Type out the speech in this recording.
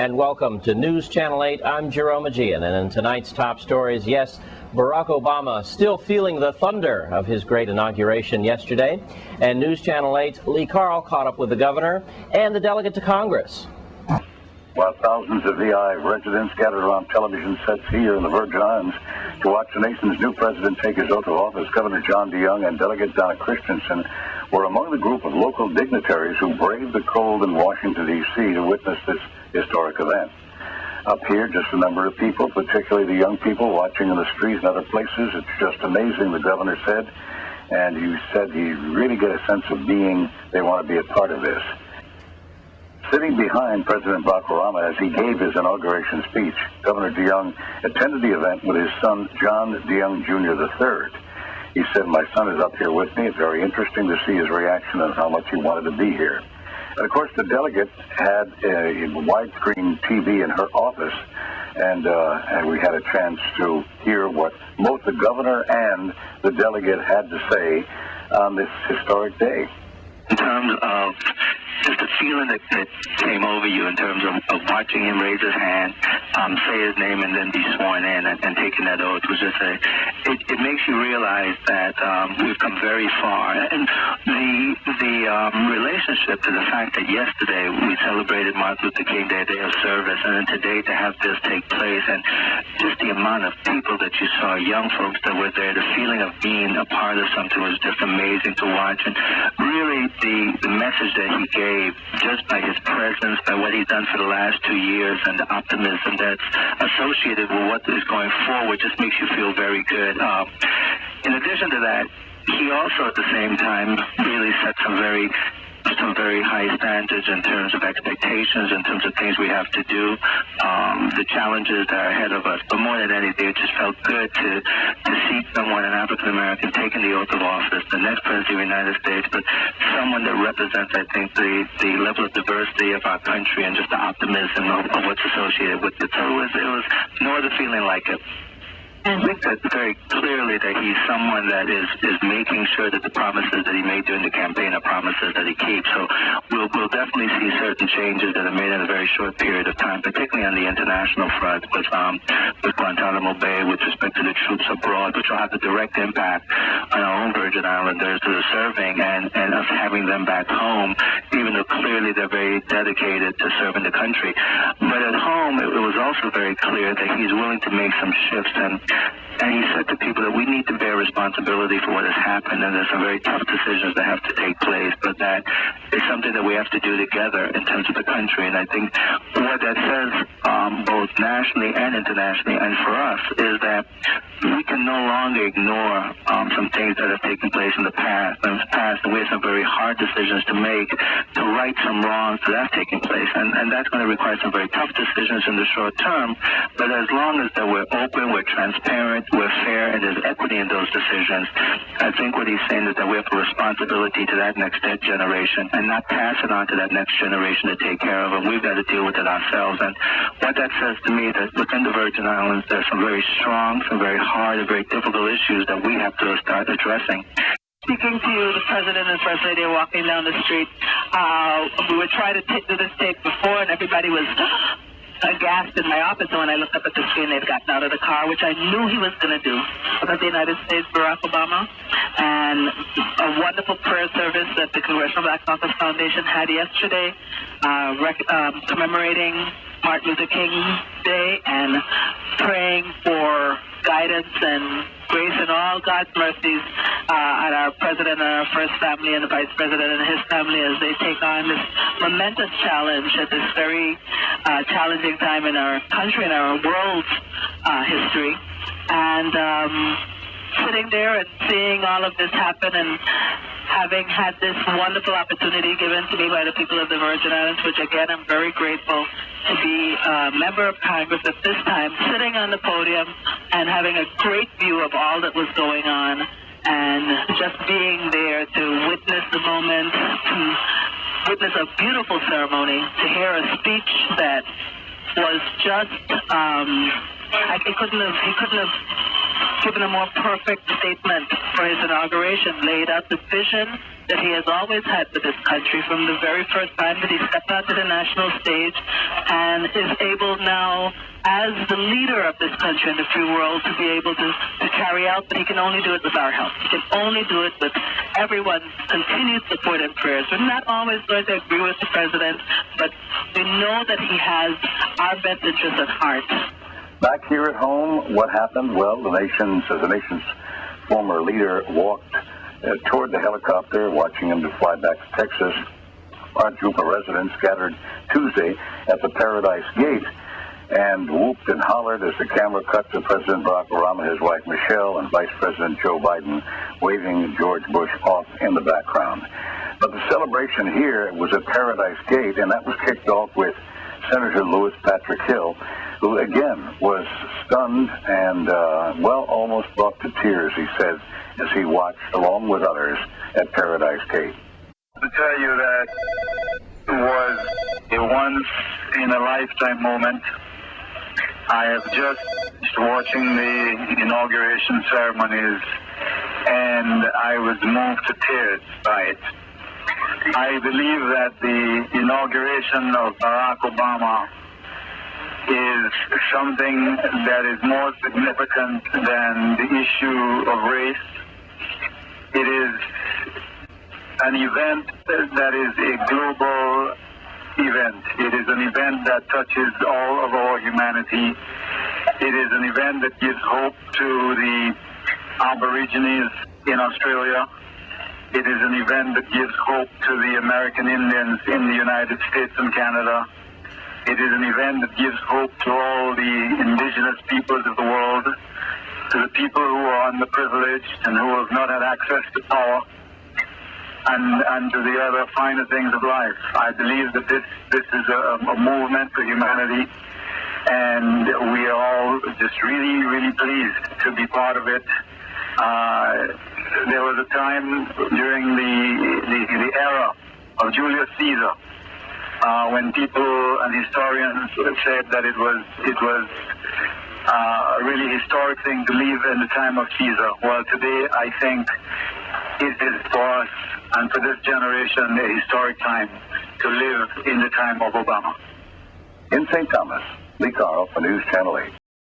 and welcome to News Channel 8. I'm Jerome Aegean, and in tonight's top stories, yes, Barack Obama still feeling the thunder of his great inauguration yesterday. And News Channel 8's Lee Carl caught up with the governor and the delegate to Congress. While thousands of VI residents gathered around television sets here in the Virgin Islands to watch the nation's new president take his oath of office, Governor John DeYoung and Delegate Donna Christensen were among the group of local dignitaries who braved the cold in Washington, D.C. to witness this historic event. Up here, just a number of people, particularly the young people watching in the streets and other places. It's just amazing, the governor said. And he said he really get a sense of being, they want to be a part of this. Sitting behind President Barack Obama as he gave his inauguration speech, Governor DeYoung attended the event with his son, John DeYoung Jr. III. He said, "My son is up here with me. It's very interesting to see his reaction and how much he wanted to be here." And of course, the delegate had a widescreen TV in her office, and we had a chance to hear what both the governor and the delegate had to say on this historic day. In terms of just the feeling that came over you in terms of watching him raise his hand, say his name, and then be sworn in and taking that oath was just it makes you realize that we've come very far. And the relationship to the fact that yesterday we celebrated Martin Luther King Day of Service, and then today to have this take place, and just the amount of people that you saw, young folks that were there, the feeling of being a part of something was just amazing to watch. And really the message that he gave, just by his presence, by what he's done for the last 2 years, and the optimism that's associated with what is going forward, just makes you feel very good. In addition to that, he also at the same time really set some very high standards in terms of expectations, in terms of things we have to do, the challenges that are ahead of us. But more than anything, it just felt good to see someone, an African-American, taking the oath of office, the next president of the United States, but someone that represents, I think, the level of diversity of our country and just the optimism of what's associated with it. So it was no other feeling like it. I think that very clearly that he's someone that is making sure that the promises that he made during the campaign are promises that he keeps. So we'll definitely see certain changes that are made in a very short period of time, particularly on the international front with Guantanamo Bay, with respect to the troops abroad, which will have a direct impact on our own Virgin Islanders who are serving and us having them back home, even though clearly they're very dedicated to serving the country. But at home, it was also very clear that he's willing to make some shifts, and he said to people that we need to bear responsibility for what has happened, and there's some very tough decisions that have to take place, but that is something that we have to do together in terms of the country. And I think what that says, both nationally and internationally, and for us, is that we can no longer ignore some things that have taken place in the past. And we have some very hard decisions to make to right some wrongs that have taken place, and that's going to require some very tough decisions in the short term. But as long as that we're open, we're transparent, we're fair, and there's equity in those decisions, I think what he's saying is that we have a responsibility to that next generation and not pass it on to that next generation to take care of it. We've got to deal with it ourselves. And what that says to me is that within the Virgin Islands, there's some very strong, some very hard, and very difficult issues that we have to start addressing. Speaking to the president and first lady walking down the street, we were trying to do this tape before, and everybody was aghast in my office. And when I looked up at the screen, they'd gotten out of the car, which I knew he was going to do, about the United States, Barack Obama, and a wonderful prayer service that the Congressional Black Caucus Foundation had yesterday, commemorating Martin Luther King Day and praying for guidance and grace and all God's mercies on our president and our first family and the vice president and his family as they take on this momentous challenge at this very challenging time in our country and our world's history. And sitting there and seeing all of this happen and having had this wonderful opportunity given to me by the people of the Virgin Islands, which again I'm very grateful to be a member of Congress at this time, sitting on the podium and having a great view of all that was going on, and just being there to witness the moment, to witness a beautiful ceremony, to hear a speech that was just, he couldn't have given a more perfect statement for his inauguration, laid out the vision that he has always had for this country from the very first time that he stepped out to the national stage, and is able now, as the leader of this country and the free world, to be able to carry out, but he can only do it with our help. He can only do it with everyone's continued support and prayers. We're not always going to agree with the president, but we know that he has our best interests at heart. Back here at home, what happened? Well, the nation's former leader walked toward the helicopter, watching him to fly back to Texas. A large group of residents gathered Tuesday at the Paradise Gate and whooped and hollered as the camera cut to President Barack Obama, his wife Michelle, and Vice President Joe Biden waving George Bush off in the background. But the celebration here was at Paradise Gate, and that was kicked off with Senator Louis Patrick Hill, who again was stunned and, almost brought to tears, he said, as he watched along with others at Paradise Gate. To tell you that it was a once-in-a-lifetime moment. I have just finished watching the inauguration ceremonies, and I was moved to tears by it. I believe that the inauguration of Barack Obama is something that is more significant than the issue of race. It is an event that is a global event. It is an event that touches all of our humanity. It is an event that gives hope to the Aborigines in Australia. It is an event that gives hope to the American Indians in the United States and Canada. It is an event that gives hope to all the indigenous peoples of the world, to the people who are underprivileged and who have not had access to power, and to the other finer things of life. I believe that this is a movement for humanity, and we are all just really, really pleased to be part of it. There was a time during the era of Julius Caesar when people and historians said that it was a really historic thing to live in the time of Caesar. Well, today I think it is for us and for this generation a historic time to live in the time of Obama. In St. Thomas, Lee Carl for News Channel 8.